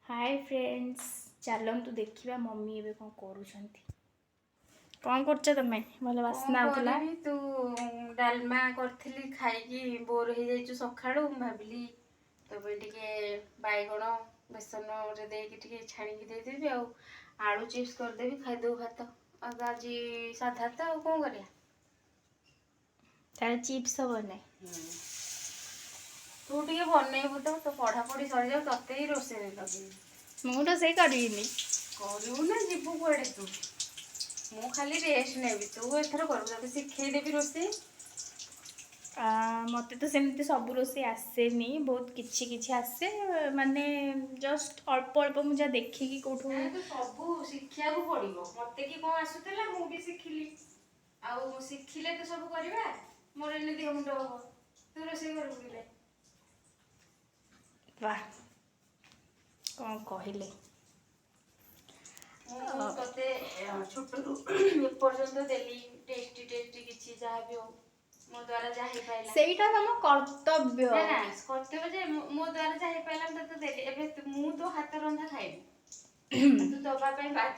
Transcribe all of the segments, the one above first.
Hi friends, चलतु देखा mummy एवं कौन करुँच कौन कर तमें भल बास्ना होता तू डालमा करी खाई बोर हो जाइए सका भाविली तो बैगण बेसन देके छाणी देदेवी आलू चिप्स करदेवी खाईदेव भात आज साधा तो कौन कर चिप्स बने तू टे बनइबू तो पढ़ापढ़ी सरी जाऊ तते ही रोसे लगे मु रोसे करी करू ना जीवु कड़े तू मु खाली रेस्ट नेबी तू एथर कर शिखेदेवी रोसे मत तो सेमती सब रोसे आसेनी बहुत किछि किछि आसे माने जस्ट अल्प अल्प मुझे देखिकी कोठू तो सब शिक्षा को पड़ो मत कि कौन आसूला मुझे शिखिली आउ शिखिले तो सब करवा मोर एने देह मुंड हम तू रोसे कर वाह कौन कहले ते छोट एपर्यंत देली टेस्टी टेस्टी किछि जहाँ भी हो मो द्वारा जहाँ पाइला सेटा तम कर्तव्य ना कर्तव्य जे मो द्वारा जहाँ पाइला तो देली एबे मु तो हाथ रंधा खाइबी तू दबा पे बात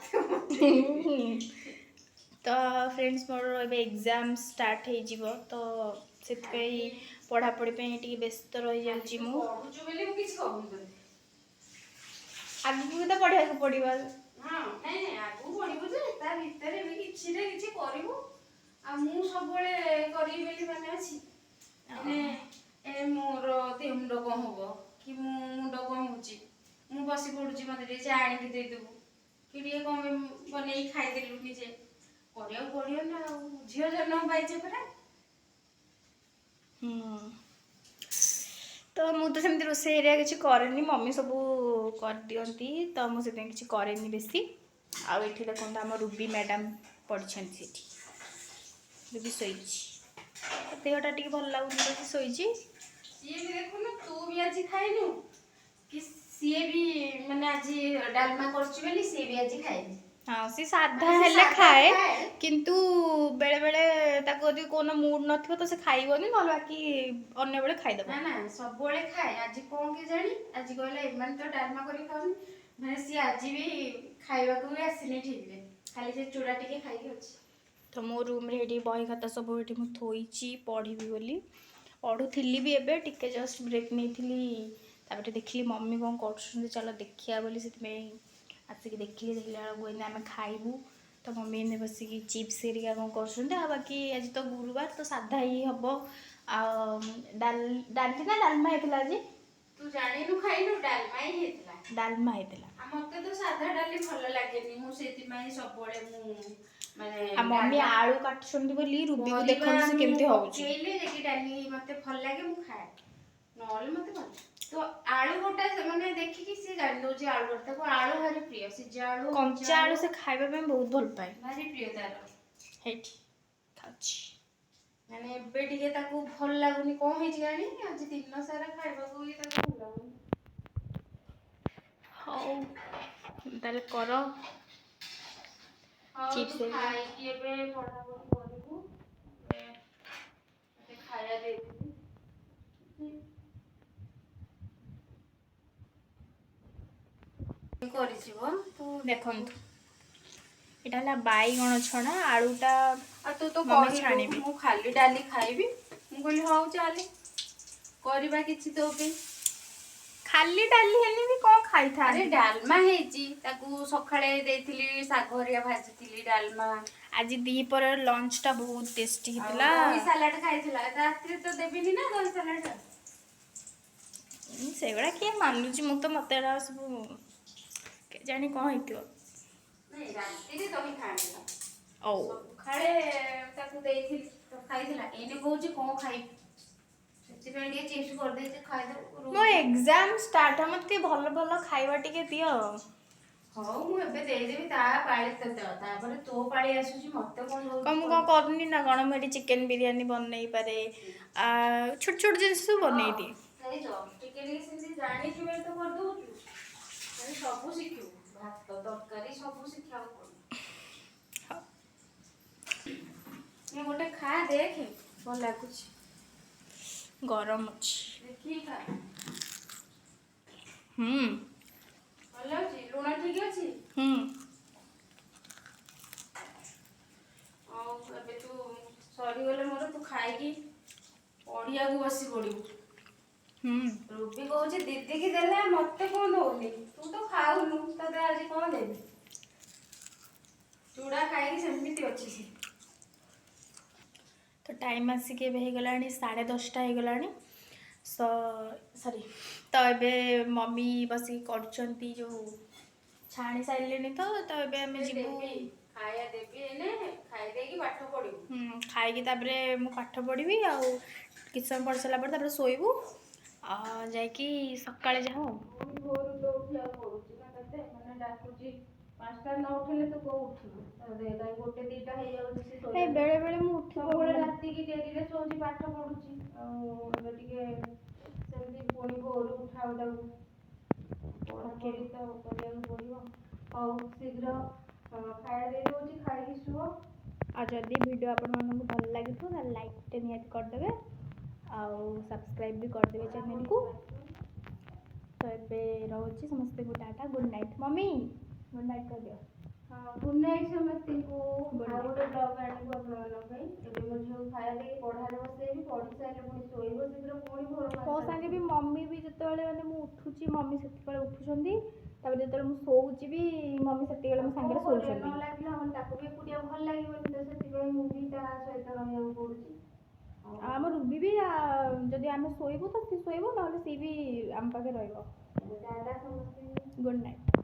तो फ्रेंड्स मोर एग्जाम स्टार्ट हो तो से पढ़ापढ़ी टे व्यस्त रही जाऊँ मु आगे तो पढ़ा पड़ो हाँ नहीं आगू पढ़ू ता भितर भी किसी ना किसी करू आ मु सब करी माने अछि माने मोर देह मुंड कौन हम कि मुंड कौन हो बसी पड़ुची मत चाणी देदेबू कि कौन बन खाईदेलु निजे करिया पड़ो ना झील जन्म पाइचे परा तो मुझे सेमती रोसे एरिया किसी कैनि मम्मी सब कर दियंती तो मुझे किसी कैनि बेसी आउ ये देखो आम रूबी मैडम पढ़ी रूबी शोई देहटा टी भल लगुनि शोई सी भी देखो ना तू भी आज खाइनु कि सी भी माने आज डालमा करछि सी भी आज खाइनु हाँ सी साधा हेले खाए किंतु बेले बेले ताको यदि कोनो मूड नथिबो तो से खाइबोनी न बाकी अन्य बेले खाइदबो ना ना सब बेले खाए आज कोन के जानी आज कहले एमान तो डालमा करी खाउन माने सी आज भी खाइबा को भी आसिनी ठीक रे खाली से चूड़ा टिके खाइके अछि तो मो रूम रे एडी बही खाता सब एडी मु थोइची पढ़िबी बोली पढ़ुथिली भी एबे टिके जस्ट ब्रेक नेथिली तापर देखली मम्मी कोन करछुंदी चलो देखिया बोली सेति आसिक देखिले देखला बेलू आम खाइबू तो मम्मी ने बसिक चिप्स एरिया कौन कर बाकी आज तो गुरुवार तो साधा ही हम डाली ना डालमा होता आज तू जानिनु खाइनु डालमा ही हेतला डालमा होता मते तो साधा डाली भल लागेनी मु सेति माई सब बळे मु माने आ मम्मी आलू काटछंदी बोली रूबी को देखन से केमती होउची केले जेकी डाली मते भल लागे मु खाए नॉल मते भल तो आलू गोटा माने देखि कि से जान दो जे आलू गोटा को आलू भारी प्रिय से जालू कंचा आलू से खाइबा में बहुत भल पाए भारी प्रिय तार हेठी खाउची माने एबे टिके ताको भल लागुनी कोन हे जानी आज दिन सारा खाइबा को ये ताको भल लागुनी हाउ ताले करो चिप्स खाई कि एबे पढ़ा पढ़ी करिबू ते खाया दे करिसिबो तो देखंतु एटा ला बाईगण छणा आलूटा आ तू तो कहि छाणीबी मु खाली डाली खाइबी मु कहली हाउ चाले करबा किछि तो पे खाली डाली हेनी भी कोन खाई था अरे डालमा हेची ताकू सखाळे देथिली सागरिया भाजीथिली डालमा आज दी पर लंच टा बहुत टेस्टी हितला दही सलाड खाइथिला रात्रि तो देबिनी ना दही सलाड सेगड़ा के मानुची मु तो मते सब के जानी कोन हितियो नहीं रात्रि दही खानेला ओ सखाळे ताकू देथिली तो खाइथिला एने कहूची कोन खाइ चिप्स कर दे खाई दे मो एग्जाम स्टार्ट मते भल भल खाइबा टिके दियो हां मु एबे दे देबी ता पाळे त तापर तो पाळे आसुची मते कोन हो कम को करनी ना कोन मेरी चिकन बिरयानी बनई पारे छोट छोट जिंस बनई दी सही तो चिकन के सिंधी जानी कि मैं तो कर दउ छु सब सिखियो भात तरकारी सब सिखा को ये गोटे खा देख भल लागुची गरम अच्छी देखी खा भल ବସି ପଡିବୁ। ହୁଁ ରୁବି କହୁଛି ଦିଦି କି ଦେଲେ ମତେ କଣ ଦଉନି, ତୁ ତ ଖାଉନୁ ତତେ ଆଜି କଣ ଦେବି। ଚୁଡ଼ା ଖାଇକି ସେମିତି ଅଛି ସେ। ତ ଟାଇମ୍ ଆସିକି ଏବେ ହେଇଗଲାଣି 10:30 ହେଇଗଲାଣି। ସରି ତ ଏବେ ମମି ବସିକି କରୁଛନ୍ତି ଯେଉଁ ଛାଣି ସାରିଲେଣି ତ ଏବେ ଆମେ ଯିବୁ। ଖାଇବା ଦେବି ଏନେ ଖାଇ ଦେଇକି ପାଠ ପଢିବୁ। ଖାଇକି ତାପରେ ମୁଁ ପାଠ ପଢ଼ିବି, ଆଉ କିଛି ସମୟ ପଢ଼ି ସାରିଲା ପରେ ତାପରେ ଶୋଇବୁ, ଯାଇକି ସକାଳେ ଯାହା ଆଉ। ଭୋରୁ ତ ଉଠିବାକୁ ପଡୁଛି ନା ତତେ, ମାନେ ଡାକୁଛି 5ଟା ନ ଉଠିଲେ ତୁ କୋଉ ଉଠିବୁ। ଗୋଟେ 2ଟା ହେଇଯାଉଛି ସେ ଶୋଇଲା। ବେଳେ ବେଳେ ମୁଁ ସବୁବେଳେ ରାତିକି ଡେରିରେ ଶୋଉଛି, ପାଠ ପଢୁଛି, ଆଉ ଏବେ ଟିକେ ସେମିତି ପୁଣି ଭୋରୁ ଉଠାଉ ତାକୁ। ପଢ଼ାପଢ଼ି ତ କରିବାକୁ ପଡ଼ିବ। ହଉ ଶୀଘ୍ର ଖାଇବା ଦେଇ ଦେଉଛି, ଖାଇକି ଶୁଅ। ଆଉ ଯଦି ଭିଡ଼ିଓ ଆପଣମାନଙ୍କୁ ଭଲ ଲାଗିଥିବ ତାହେଲେ ଲାଇକ୍ଟେ ନିହାତି କରିଦେବେ, ଆଉ ସବସ୍କ୍ରାଇବ୍ ବି କରିଦେବେ ଚ୍ୟାନେଲକୁ। ତ ଏବେ ରହୁଛି, ସମସ୍ତଙ୍କୁ tata, good night. Mummy good night କରିଦିଅ। ହଁ ଗୁଡ୍ ନାଇଟ୍ ସମସ୍ତଙ୍କୁ। ଆଉ ଗୋଟେ ବ୍ଲଗ୍ ଆଣିବୁ ଆପଣମାନଙ୍କ ପାଇଁ। ଏବେ ମୋ ଝିଅକୁ ଖାଇବା ଦେଇକି ପଢ଼ାରେ ବସେଇବି, ପଢ଼ି ସାରିଲେ ପୁଣି ଶୋଇବ ଶୀଘ୍ର, ପୁଣି ଭୋର ମୋ ସାଙ୍ଗେ ବି ମମି ବି ଯେତେବେଳେ ମାନେ ମୁଁ ଉଠୁଛି ମମି ସେତେବେଳେ ଉଠୁଛନ୍ତି, ତାପରେ ଯେତେବେଳେ ମୁଁ ଶୋଉଛି ବି ମମି ସେତେବେଳେ ମୋ ସାଙ୍ଗରେ ଶୋଉଛନ୍ତି। ନ ଲାଗିଲେ ହବନି, ତାକୁ ବି ଏକୁଟିଆ ଭଲ ଲାଗିବନି, ତ ସେଥିପାଇଁ ମୁଁ ବି ତା ସହିତ ରହିବାକୁ ପଡୁଛି। ଆମ ରୁବି ବି ଯଦି ଆମେ ଶୋଇବୁ ତ ସିଏ ଶୋଇବ, ନହେଲେ ସିଏ ବି ଆମ ପାଖେ ରହିବ। ଟାଟା ସମସ୍ତଙ୍କୁ। Good night.